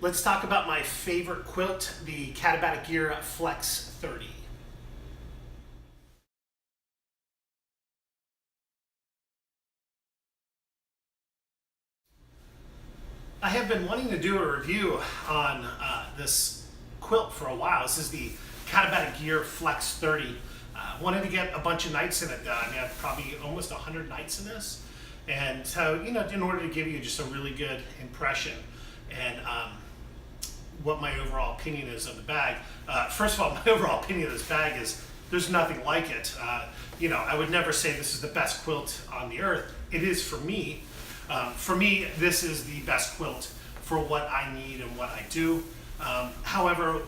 Let's talk about my favorite quilt, the Katabatic Gear Flex 30. I have been wanting to do a review on this quilt for a while. This is the Katabatic Gear Flex 30. Wanted to get a bunch of nights in it done. I have probably almost 100 nights in this. And so, you know, in order to give you just a really good impression and what my overall opinion is of the bag. First of all, my overall opinion of this bag is there's nothing like it. You know, I would never say this is the best quilt on the earth. It is for me. For me, this is the best quilt for what I need and what I do. However,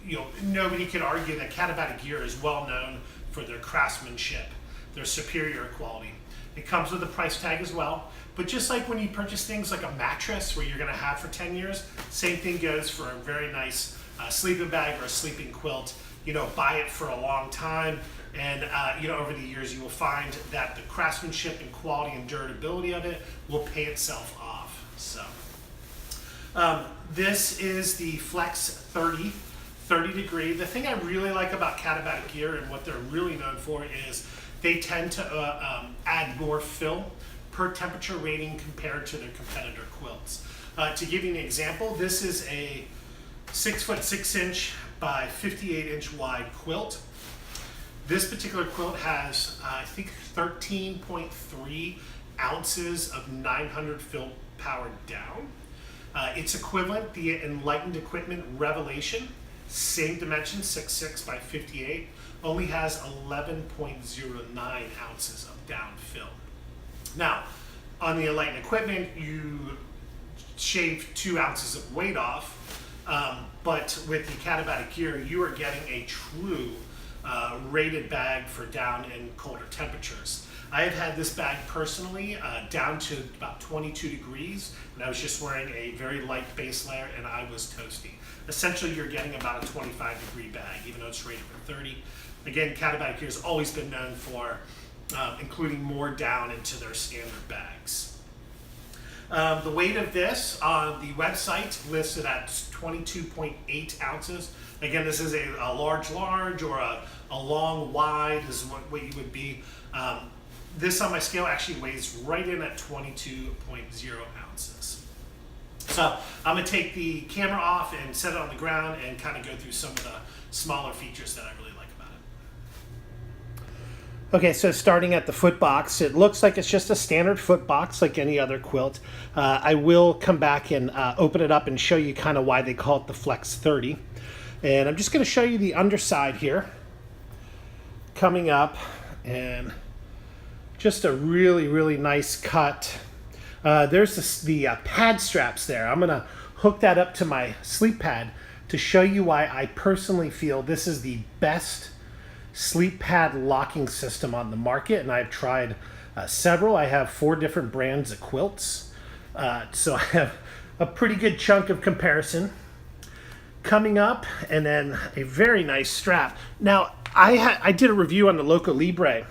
you know, nobody can argue that Katabatic Gear is well known for their craftsmanship, their superior quality. It comes with a price tag as well, but just like when you purchase things like a mattress where you're gonna have for 10 years, same thing goes for a very nice sleeping bag or a sleeping quilt. You know, buy it for a long time, and you know, over the years you will find that the craftsmanship and quality and durability of it will pay itself off. So this is the Flex 30 degree. The thing I really like about Katabatic Gear and what they're really known for is they tend to add more fill per temperature rating compared to their competitor quilts. To give you an example, this is a 6'6" by 58" wide quilt. This particular quilt has, I think, 13.3 ounces of 900 fill power down. It's equivalent, the Enlightened Equipment Revelation, same dimension, 6'6" by 58, only has 11.09 ounces of down fill. Now, on the Enlightened Equipment, you shave 2 ounces of weight off, but with the Katabatic Gear, you are getting a true rated bag for down in colder temperatures. I have had this bag personally down to about 22 degrees, and I was just wearing a very light base layer, and I was toasty. Essentially, you're getting about a 25-degree bag, even though it's rated for 30. Again, Katabatic Gear has always been known for including more down into their standard bags. The weight of this on the website listed at 22.8 ounces. Again, this is a large or a long wide is what you would be. This on my scale actually weighs right in at 22.0 ounces. So I'm gonna take the camera off and set it on the ground and kind of go through some of the smaller features that I really like about it. Okay, so starting at the foot box, it looks like it's just a standard foot box like any other quilt. I will come back and open it up and show you kind of why they call it the Flex 30. And I'm just going to show you the underside here. Coming up, and just a really, really nice cut. There's the pad straps there. I'm going to hook that up to my sleep pad to show you why I personally feel this is the best sleep pad locking system on the market, and I've tried several. I have 4 different brands of quilts, so I have a pretty good chunk of comparison. Coming up, and then a very nice strap. Now, I did a review on the Loco Libre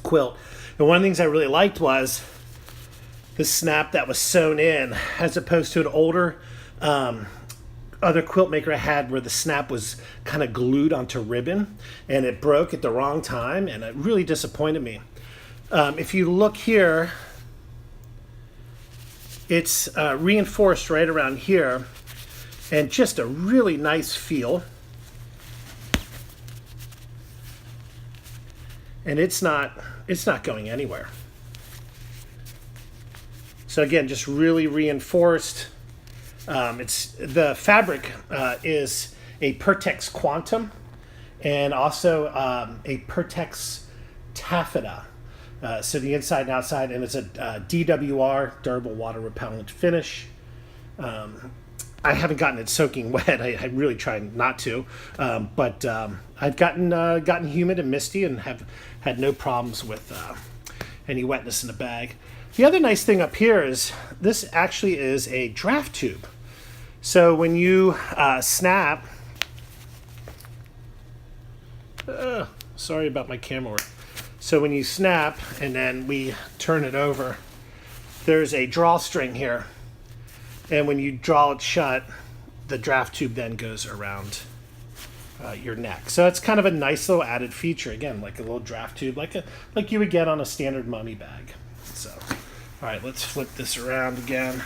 quilt, and one of the things I really liked was the snap that was sewn in, as opposed to an older other quilt maker I had where the snap was kind of glued onto ribbon, and it broke at the wrong time, and it really disappointed me. If you look here, it's reinforced right around here, and just a really nice feel. And it's not going anywhere. So again, just really reinforced. It's the fabric is a Pertex Quantum, and also a Pertex Taffeta. So the inside and outside, and it's a DWR, durable water repellent finish. I haven't gotten it soaking wet. I really tried not to, but I've gotten humid and misty and have had no problems with any wetness in the bag. The other nice thing up here is this actually is a draft tube. So when you snap, sorry about my camera work. So when you snap and then we turn it over, there's a drawstring here And when you draw it shut, the draft tube then goes around your neck. So it's kind of a nice little added feature. Again, like a little draft tube, like you would get on a standard mummy bag. So, all right, let's flip this around again.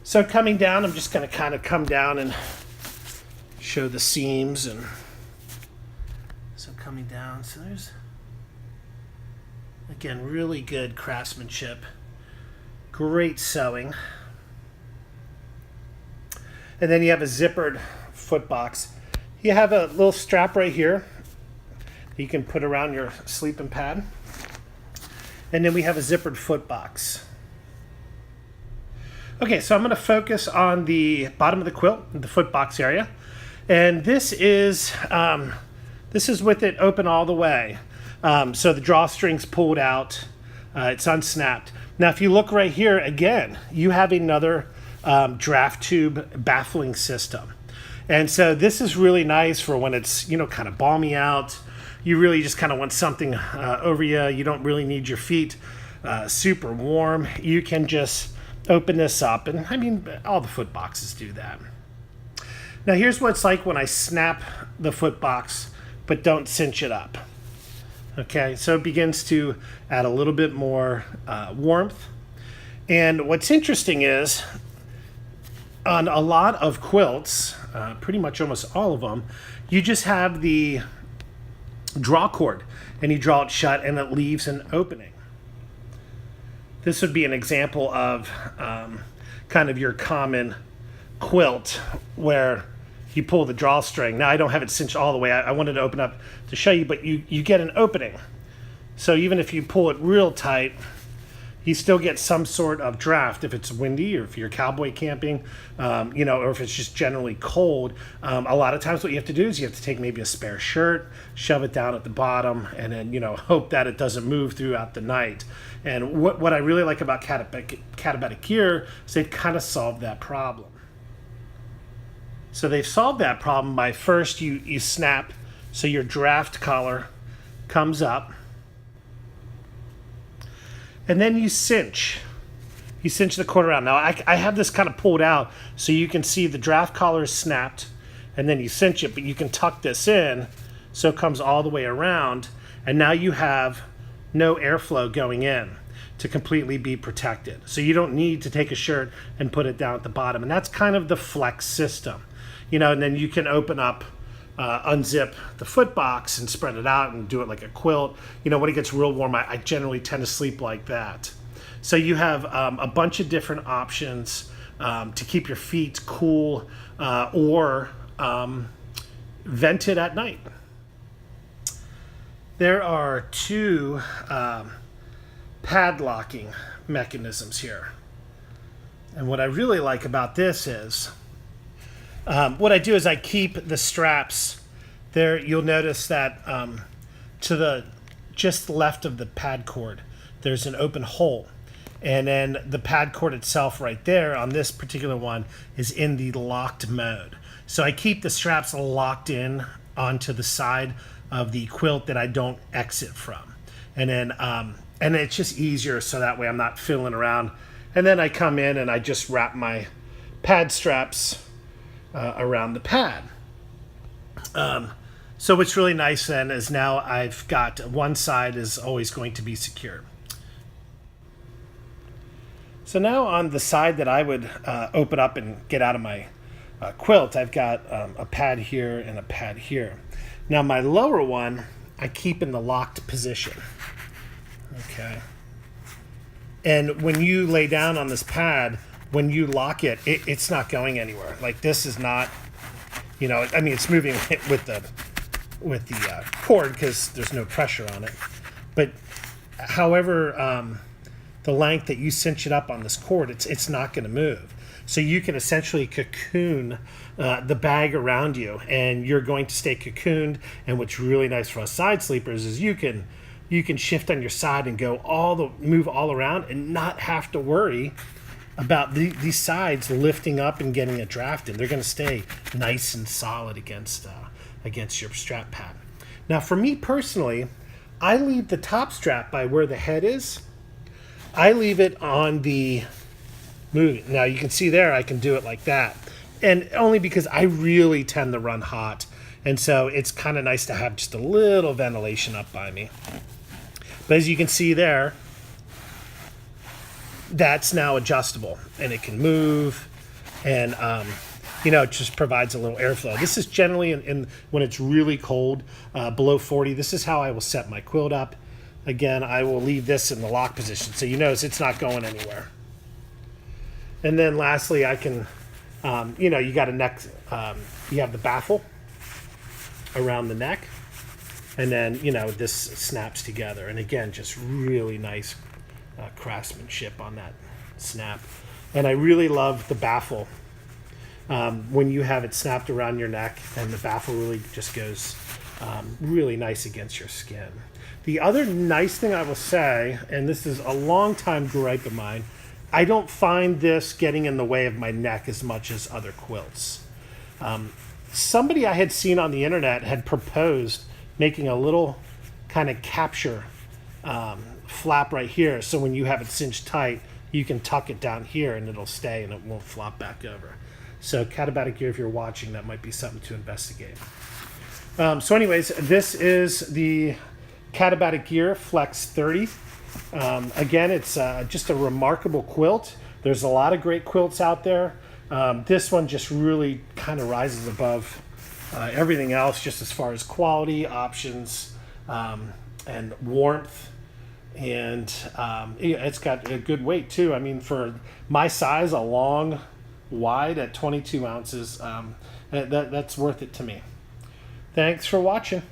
So coming down, I'm just going to kind of come down and show the seams. And so coming down, so there's, again, really good craftsmanship. Great sewing. And then you have a zippered foot box. You have a little strap right here you can put around your sleeping pad. And then we have a zippered foot box. Okay, so I'm going to focus on the bottom of the quilt, the foot box area. And this is with it open all the way. So the drawstring's pulled out. It's unsnapped. Now, if you look right here, again, you have another draft tube baffling system. And so this is really nice for when it's, kind of balmy out. You really just kind of want something over you. You don't really need your feet super warm. You can just open this up. And I mean, all the foot boxes do that. Now, here's what it's like when I snap the foot box, but don't cinch it up. Okay, so it begins to add a little bit more warmth. And what's interesting is, on a lot of quilts, pretty much almost all of them, you just have the draw cord and you draw it shut and it leaves an opening. This would be an example of kind of your common quilt where you pull the drawstring. Now I don't have it cinched all the way. I wanted to open up to show you, but you get an opening. So even if you pull it real tight, you still get some sort of draft if it's windy or if you're cowboy camping, or if it's just generally cold. A lot of times what you have to do is you have to take maybe a spare shirt, shove it down at the bottom, and then, hope that it doesn't move throughout the night. And what I really like about Katabatic gear is they've kind of solved that problem. So they've solved that problem by first you snap so your draft collar comes up. And then you cinch. You cinch the cord around. Now, I have this kind of pulled out so you can see the draft collar is snapped, and then you cinch it, but you can tuck this in so it comes all the way around, and now you have no airflow going in to completely be protected. So you don't need to take a shirt and put it down at the bottom, and that's kind of the flex system. And then you can open up, unzip the foot box and spread it out and do it like a quilt. When it gets real warm, I generally tend to sleep like that. So you have a bunch of different options to keep your feet cool or vented at night. There are two padlocking mechanisms here. And what I really like about this is, what I do is I keep the straps there. You'll notice that to the just left of the pad cord, there's an open hole. And then the pad cord itself right there on this particular one is in the locked mode. So I keep the straps locked in onto the side of the quilt that I don't exit from. And then and it's just easier so that way I'm not fiddling around. And then I come in and I just wrap my pad straps around the pad. So what's really nice then is now I've got one side is always going to be secure. So now on the side that I would open up and get out of my quilt, I've got a pad here and a pad here. Now my lower one, I keep in the locked position. Okay. And when you lay down on this pad, when you lock it, it's not going anywhere. Like this is not, it's moving with the cord because there's no pressure on it. But however, the length that you cinch it up on this cord, it's not going to move. So you can essentially cocoon the bag around you, and you're going to stay cocooned. And what's really nice for us side sleepers is you can shift on your side and move all around and not have to worry about these sides lifting up and getting a draft in. They're going to stay nice and solid against your strap pad. Now, for me personally, I leave the top strap by where the head is. I leave it on the moving. Now you can see there I can do it like that. And only because I really tend to run hot. And so it's kind of nice to have just a little ventilation up by me. But as you can see there, that's now adjustable and it can move, and it just provides a little airflow. This is generally in when it's really cold, below 40. This is how I will set my quilt up. Again, I will leave this in the lock position, so you notice it's not going anywhere. And then lastly, I can, you got a neck, you have the baffle around the neck, and then, this snaps together. And again, just really nice craftsmanship on that snap. And I really love the baffle when you have it snapped around your neck, and the baffle really just goes really nice against your skin. The other nice thing I will say, and this is a long time gripe of mine, I don't find this getting in the way of my neck as much as other quilts. Somebody I had seen on the internet had proposed making a little kind of capture flap right here, so when you have it cinched tight, you can tuck it down here and it'll stay and it won't flop back over. So Katabatic gear, if you're watching, that might be something to investigate. So anyways, this is the Katabatic gear Flex 30. Again, it's just a remarkable quilt. There's a lot of great quilts out there. This one just really kind of rises above everything else, just as far as quality, options, and warmth. And it's got a good weight too. I mean, for my size, a long, wide at 22 ounces, that's worth it to me. Thanks for watching.